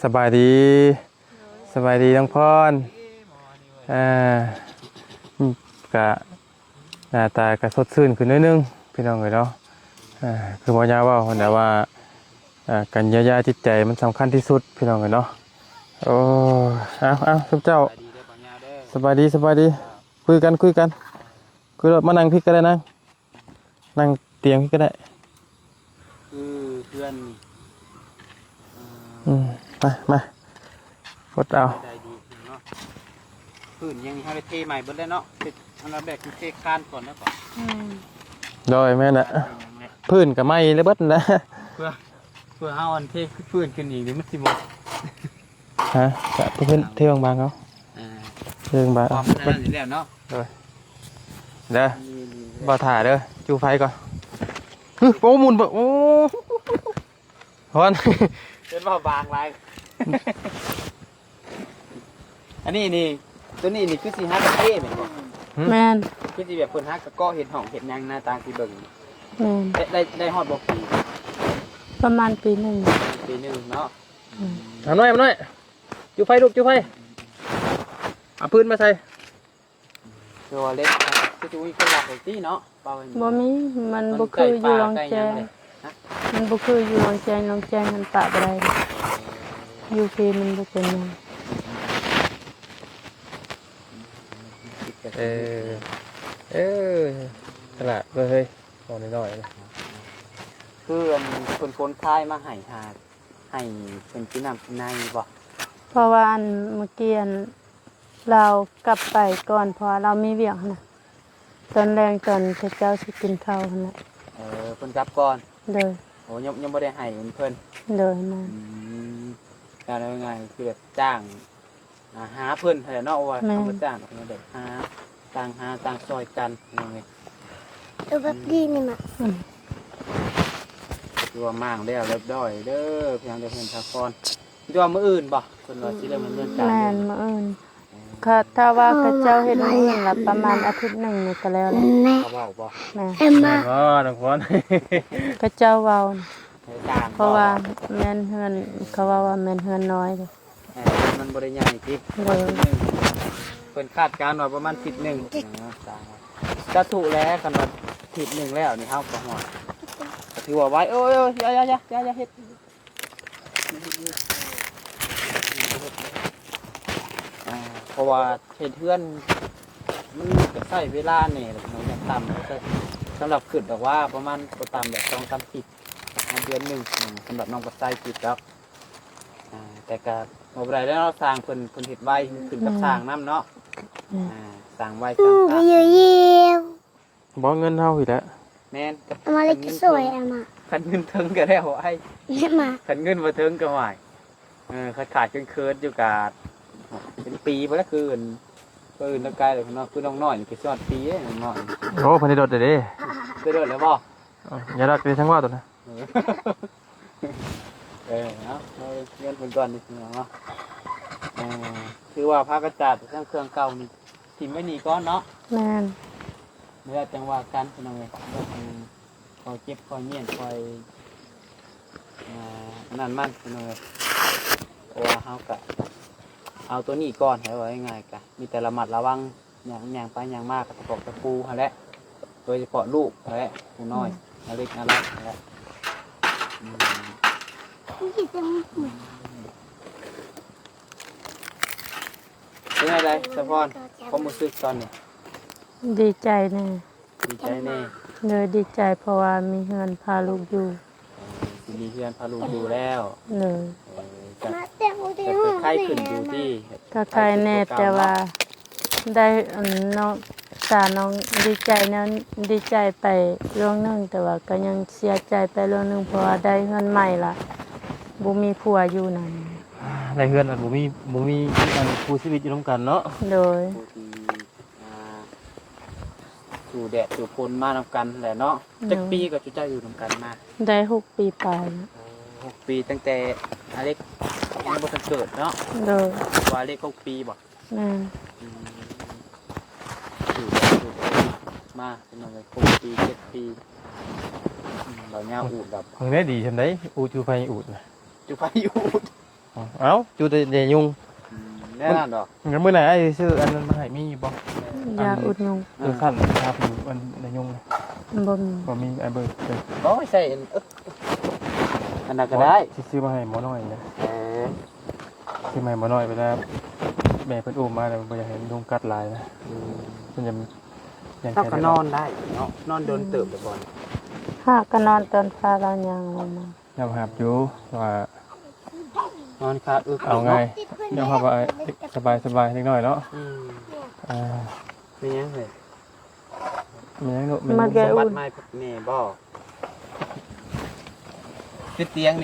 สบายดีสบายดีน้องพรกะหน้าตากะสดชื่นขึ้นนิดนึงพี่น้องเนาะคือหมอยาว่าแต่ว่าการเยียวยาจิตใจมันสำคัญที่สุดพี่น้องเนาะโอ้เอาทุกเจ้าสบายดีคุยกันคุยรถมานั่งพี่ก็ได้นั่งเตียงพี่ก็ได้เพื่อนมากดเอาพื้นยังให้เทใหม่เบิดเลยเนาะติดอันดับแรกคือเทคานก่อนแล้วก่อนโดยแม่น่ะพื้นกับไม้เลยเบิดนะเพื่อเอาอันเทพื้นขึ้นอีกหรือมันสิหมดฮะจะพื้นเทบางเขาเทบางเป็นแล้วเนาะเด้อบ่ถ่าเด้อจูไฟก่อนโอ้มุนโอ้ฮอนเป็นบ่บางไรอันนี้ตัวนี้คือสีฮักกะเทเหมือนกันแม่นคือสีแบบคนฮักกะก็เห็นห้องเห็นยังหน้าตาสีเบิ่งได้ฮอดบ่ปีประมาณปีหนึ่งเนาะทำหน่อยจูไฟลูกจูไฟเอาพื้นมาใส่ตัวเล็กคือจะมีคนหลักเลยที่เนาะบ่มีมันบ่คืออยู่รองแจงมันบ่คืออยู่รองแจงมันปะบ่ได้อยู่ที่มันบ่เป็นหยังตลาดเฮ้ยพอน้อยนะคือคนคายมาให้เป็นกินน้ำกินในบ่เพราะว่าอันเมื่อกี้เรากลับไปก่อนเพราะเรามีเวียกนะตอนแรงตอนเจ้าสิกินข้าวนั่นแหละเพิ่นกลับก่อนเลยโอ้ยังบ่ได้ให้เพิ่นเลยนะแล้วยังไงคือแบบจ้างหาเพิ่นให้เนาะว่าเขาบ่จ้างเพิ่นแบบหาต่างซอยกันนั่นไงแบบนี้นี่มาตัวมั่งแล้วเรียบร้อยเด้อเพียงแต่เพิ่นทาก่อนตัวมื้ออื่นบ่เพิ่นว่าสิเริ่มดำเนินการแม่นมื้ออื่นค่ะถ้าว่าเขาเจ้าเฮ็ดมื้ออื่นละประมาณอาทิตย์นึงนี่ก็แล้วเขาเว้าบ่แม่น้องพรเขาเจ้าเว้าเพราะว่าแม่นเฮือนเขาว่าแม่นเฮือนน้อยมันบ่ได้ใหญ่ติเพิ่นคาดการณ์ว่าประมาณอาทิตย์นึงจะถูกแล้วกันว่าอาทิตย์นึงแล้วนี่เฮาก็ฮอดถือว่าไว้โอ้ยอย่าเฮ็ดเพราะว่าเฮ็ดเฮือนมันก็ใช้เวลานี่มันยังต่ำสำหรับขึ้นแบบว่าประมาณบ่ต่ำแบบ2-3 ปีเดือนนึงสำหรับน้องก็ใช้คิดครับแต่ก็บ่ได้แล้วสร้างเพิ่นเฮ็ดไว้ขึ้นกับสร้างนำเนาะสร้างไว้สร้างบ่เงินเฮาอีกแล้วแม่นกับมาเล็กสวยมาคันเงินถึงก็แล้วไอ้มาคันเงินบ่ถึงก็หวายขาดเคินอยู่กับเป็นปีไปแล้วคืนแล้วกายเลยเนาะคือน้องน้อยนี่คือชอดปีน้อยโอ้เพิ่นได้โดดเด้ได้โดดแล้วบ่อย่ารักได้ทั้งว่าตัวนะเนาะเงินเพิ่นก่อนนี่เนาะคือว่าพระกระจาดทั้งเครื่องเก่านี่ทิ่มไว้นี่ก่อนเนาะแม่นเมื่อจังว่ากันพี่น้องเอ้ยคอยเก็บคอยเงียบคอยนั่นมันพี่น้องเอ้ยเพราะว่าเฮาก็เอาตัวนี้ก่อนให้ว่าง่ายๆกะมีแต่ระมัดระวังอย่างไปอย่างมากกับตะปอกตะปูหั่นแหละโดยเฉพาะลูกหั่นแหละผู้น้อยเล็กน่ารักหั่นแหละเป็นไงสะพอนความรู้สึกตอนนี้ดีใจแน่เลยดีใจเพราะว่ามีเฮือนพาลูกอยู่มีเฮือนพาลูกอยู่แล้วเลยจะใครขึ้นอยู่ที่ก็ใครแน่แต่ว่าได้น้องน้องดีใจนะดีใจไปเรื่องนึงแต่ว่าก็ยังเสียใจไปเรื่องนึงเพราะว่าได้เฮือนใหม่ละบ่มีผัวอยู่นั่นได้เฮือนบ่มีอันคู่ชีวิตอยู่ร่วมกันเนาะโดยสู่แดดสู่ฝนมานำกันแหละเนาะจักปีก็จุใจอยู่นำกันมาได้6 ปีไป6 ปีตั้งแต่อเล็กยังบ่ทันเกิดเนาะโดยว่าเล็ก6 ปีบ่อยู่มาเป็นอะไร6 ปี 7 ปีเราเงาอูดแบบเพิ่งได้ดีใช่ไหมอูจูไฟอูดนะจูไฟอูด เอ้าอยู่แต่ยุง แน่นอนดอก งั้นมื้อไหนไอ้ซื้ออันนั้นมาให้มีบ่ ยาอุดยุง สั้นครับมันในยุง บ่มี บ่มีไอ้เบิร์ดเลย บ่ใส่อันนั้นก็ได้ ซื้อมาให้หมอน้อยนะ เออ ซื้อมาให้หมอน้อยไปแล้วแม่เพิ่นอุ้มมาแล้วบ่อยากให้ยุงกัดหลายนะเพิ่นยัง ถ้าก็นอนได้เนาะนอนโดนเติบไปก่อน หากก็นอนตอนฟ้าเรายังลงมาย อมรับอยู่ว่าน อนคาอึก เอาไงยอมรับว่าสบายๆเล็กน้อยเนาะ อ่า เป็นยังไง มีหยังลูก มาแก บั อุ่ ด น ไม้แม่บ่คือเตียงนี่